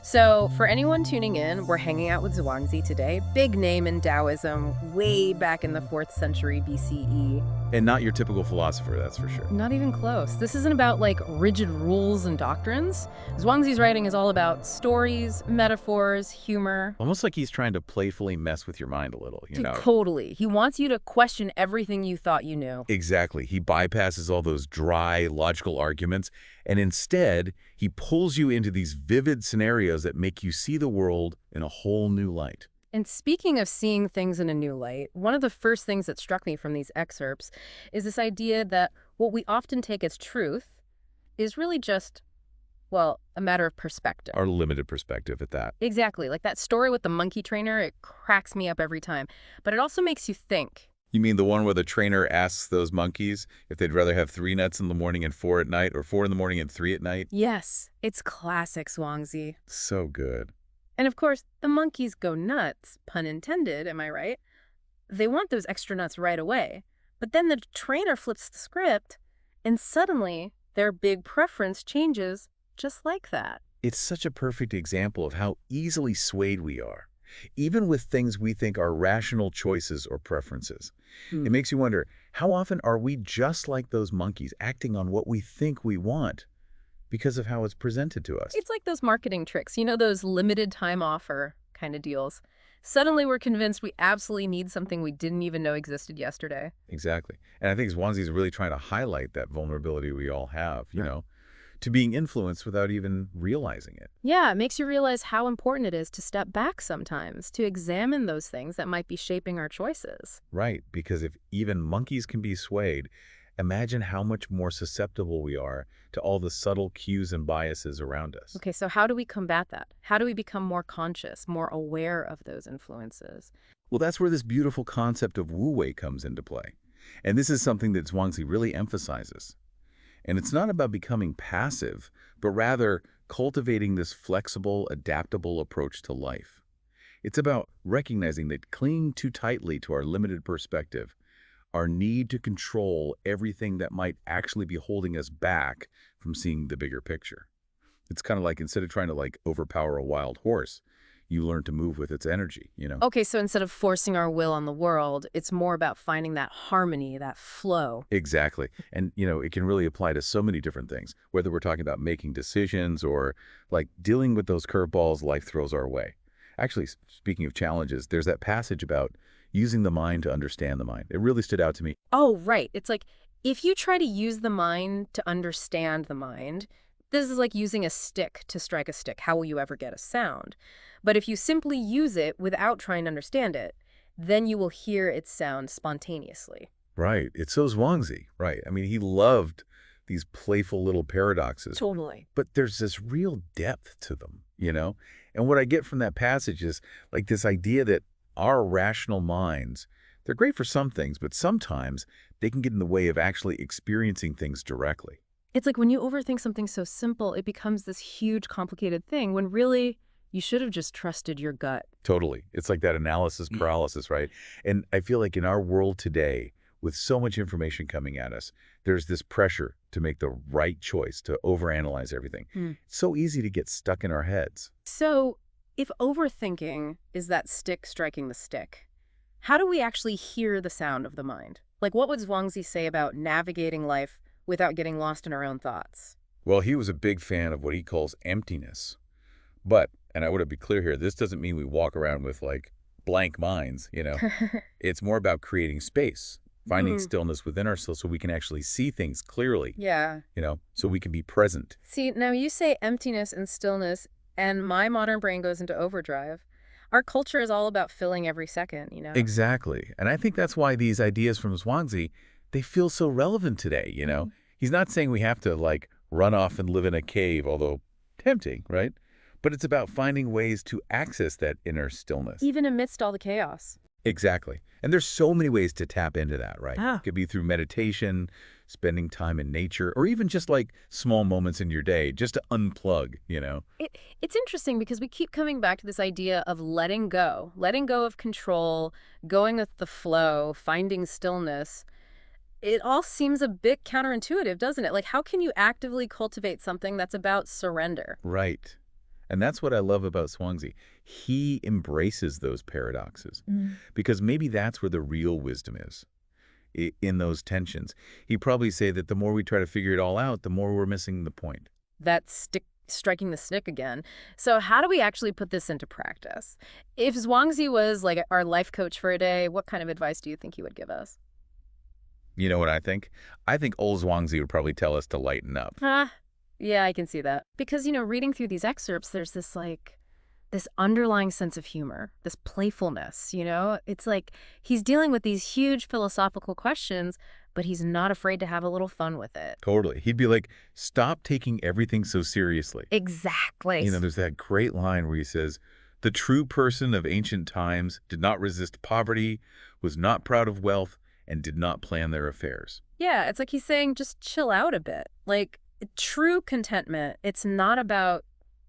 So, for anyone tuning in, we're hanging out with Zhuangzi today. Big name in Taoism, way back in the 4th century BCE. And not your typical philosopher, that's for sure. Not even close. This isn't about like rigid rules and doctrines. Zhuangzi's writing is all about stories, metaphors, humor. Almost like he's trying to playfully mess with your mind a little, you know? Totally. He wants you to question everything you thought you knew. Exactly. He bypasses all those dry, logical arguments, and instead, he pulls you into these vivid scenarios that make you see the world in a whole new light. And speaking of seeing things in a new light, one of the first things that struck me from these excerpts is this idea that what we often take as truth is really just, well, a matter of perspective. Our limited perspective at that. Exactly. Like that story with the monkey trainer, it cracks me up every time. But it also makes you think. You mean the one where the trainer asks those monkeys if they'd rather have 3 nuts in the morning and 4 at night, or 4 in the morning and 3 at night? Yes, it's classic Zhuangzi. So good. And of course, the monkeys go nuts, pun intended, am I right? They want those extra nuts right away. But then the trainer flips the script, and suddenly their big preference changes just like that. It's such a perfect example of how easily swayed we are, even with things we think are rational choices or preferences. It makes you wonder, how often are we just like those monkeys, acting on what we think we want because of how it's presented to us? It's like those marketing tricks, you know, those limited time offer kind of deals. Suddenly we're convinced we absolutely need something we didn't even know existed yesterday. Exactly. And I think Zhuangzi is really trying to highlight that vulnerability we all have, you know, to being influenced without even realizing it. Yeah, it makes you realize how important it is to step back sometimes, to examine those things that might be shaping our choices. Right, because if even monkeys can be swayed, imagine how much more susceptible we are to all the subtle cues and biases around us. Okay, so how do we combat that? How do we become more conscious, more aware of those influences? Well, that's where this beautiful concept of wu-wei comes into play. And this is something that Zhuangzi really emphasizes. And it's not about becoming passive, but rather cultivating this flexible, adaptable approach to life. It's about recognizing that clinging too tightly to our limited perspective, our need to control everything that might actually be holding us back from seeing the bigger picture. It's kind of like instead of trying to overpower a wild horse, you learn to move with its energy, you know? Okay, so instead of forcing our will on the world, it's more about finding that harmony, that flow. Exactly. And, you know, it can really apply to so many different things, whether we're talking about making decisions or dealing with those curveballs life throws our way. Actually, speaking of challenges, there's that passage about using the mind to understand the mind. It really stood out to me. Oh, right. It's like if you try to use the mind to understand the mind, this is like using a stick to strike a stick. How will you ever get a sound? But if you simply use it without trying to understand it, then you will hear its sound spontaneously. Right. It's so Zhuangzi, right? I mean, he loved these playful little paradoxes. Totally. But there's this real depth to them, you know? And what I get from that passage is this idea that our rational minds, they're great for some things, but sometimes they can get in the way of actually experiencing things directly. It's like when you overthink something so simple, it becomes this huge, complicated thing when really you should have just trusted your gut. Totally. It's like that analysis paralysis, right? And I feel like in our world today, with so much information coming at us, there's this pressure to make the right choice, to overanalyze everything. It's so easy to get stuck in our heads. So if overthinking is that stick striking the stick, how do we actually hear the sound of the mind? Like what would Zhuangzi say about navigating life without getting lost in our own thoughts? Well, he was a big fan of what he calls emptiness. But, and I want to be clear here, this doesn't mean we walk around with blank minds, you know. It's more about creating space, finding stillness within ourselves so we can actually see things clearly. Yeah. You know, so we can be present. See, now you say emptiness and stillness, and my modern brain goes into overdrive. Our culture is all about filling every second, you know? Exactly. And I think that's why these ideas from Zhuangzi, they feel so relevant today, you know. He's not saying we have to run off and live in a cave, although tempting, right? But it's about finding ways to access that inner stillness. Even amidst all the chaos. Exactly. And there's so many ways to tap into that, right? Ah. It could be through meditation, spending time in nature, or even just small moments in your day, just to unplug, you know? It's interesting because we keep coming back to this idea of letting go of control, going with the flow, finding stillness. It all seems a bit counterintuitive, doesn't it? Like, how can you actively cultivate something that's about surrender? Right. And that's what I love about Zhuangzi. He embraces those paradoxes because maybe that's where the real wisdom is, in those tensions. He'd probably say that the more we try to figure it all out, the more we're missing the point. That stick striking the stick again. So how do we actually put this into practice? If Zhuangzi was like our life coach for a day, what kind of advice do you think he would give us? You know what I think? I think old Zhuangzi would probably tell us to lighten up. Ah, yeah, I can see that. Because, reading through these excerpts, there's this underlying sense of humor, this playfulness. It's like he's dealing with these huge philosophical questions, but he's not afraid to have a little fun with it. Totally. He'd be like, stop taking everything so seriously. Exactly. There's that great line where he says, the true person of ancient times did not resist poverty, was not proud of wealth, and did not plan their affairs. Yeah, it's like he's saying just chill out a bit. Like true contentment, it's not about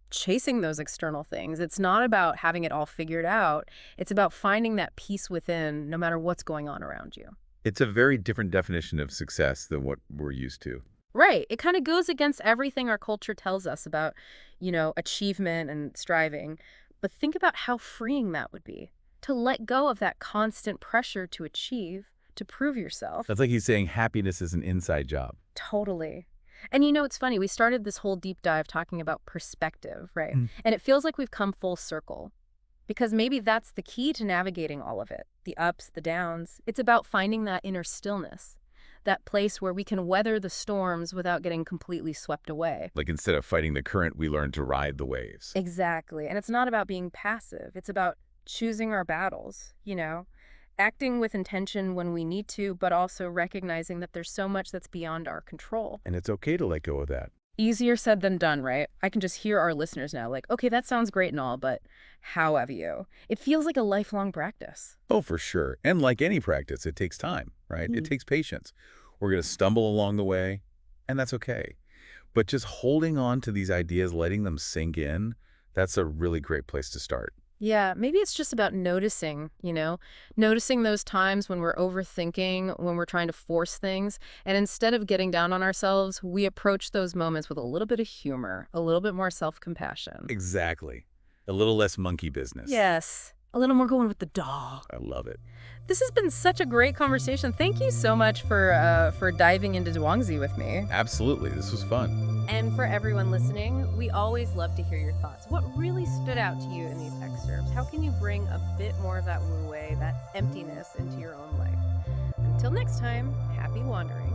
chasing those external things. It's not about having it all figured out. It's about finding that peace within no matter what's going on around you. It's a very different definition of success than what we're used to. Right. It kind of goes against everything our culture tells us about, achievement and striving. But think about how freeing that would be to let go of that constant pressure to achieve, to prove yourself. That's like he's saying happiness is an inside job. Totally. And it's funny, we started this whole deep dive talking about perspective, right? Mm. And it feels like we've come full circle because maybe that's the key to navigating all of it, the ups, the downs. It's about finding that inner stillness, that place where we can weather the storms without getting completely swept away. Like instead of fighting the current, we learn to ride the waves. Exactly. And it's not about being passive. It's about choosing our battles, acting with intention when we need to, but also recognizing that there's so much that's beyond our control. And it's okay to let go of that. Easier said than done, right? I can just hear our listeners now like, okay, that sounds great and all, but how have you? It feels like a lifelong practice. Oh, for sure. And like any practice, it takes time, right? It takes patience. We're going to stumble along the way, and that's okay. But just holding on to these ideas, letting them sink in, that's a really great place to start. Yeah, maybe it's just about noticing, noticing those times when we're overthinking, when we're trying to force things. And instead of getting down on ourselves, we approach those moments with a little bit of humor, a little bit more self-compassion. Exactly. A little less monkey business. Yes, a little more going with the dog. I love it. This has been such a great conversation. Thank you so much for diving into Zhuangzi with me. Absolutely. This was fun. And for everyone listening, we always love to hear your thoughts. What really stood out to you in these excerpts? How can you bring a bit more of that wu wei, that emptiness into your own life? Until next time, happy wandering.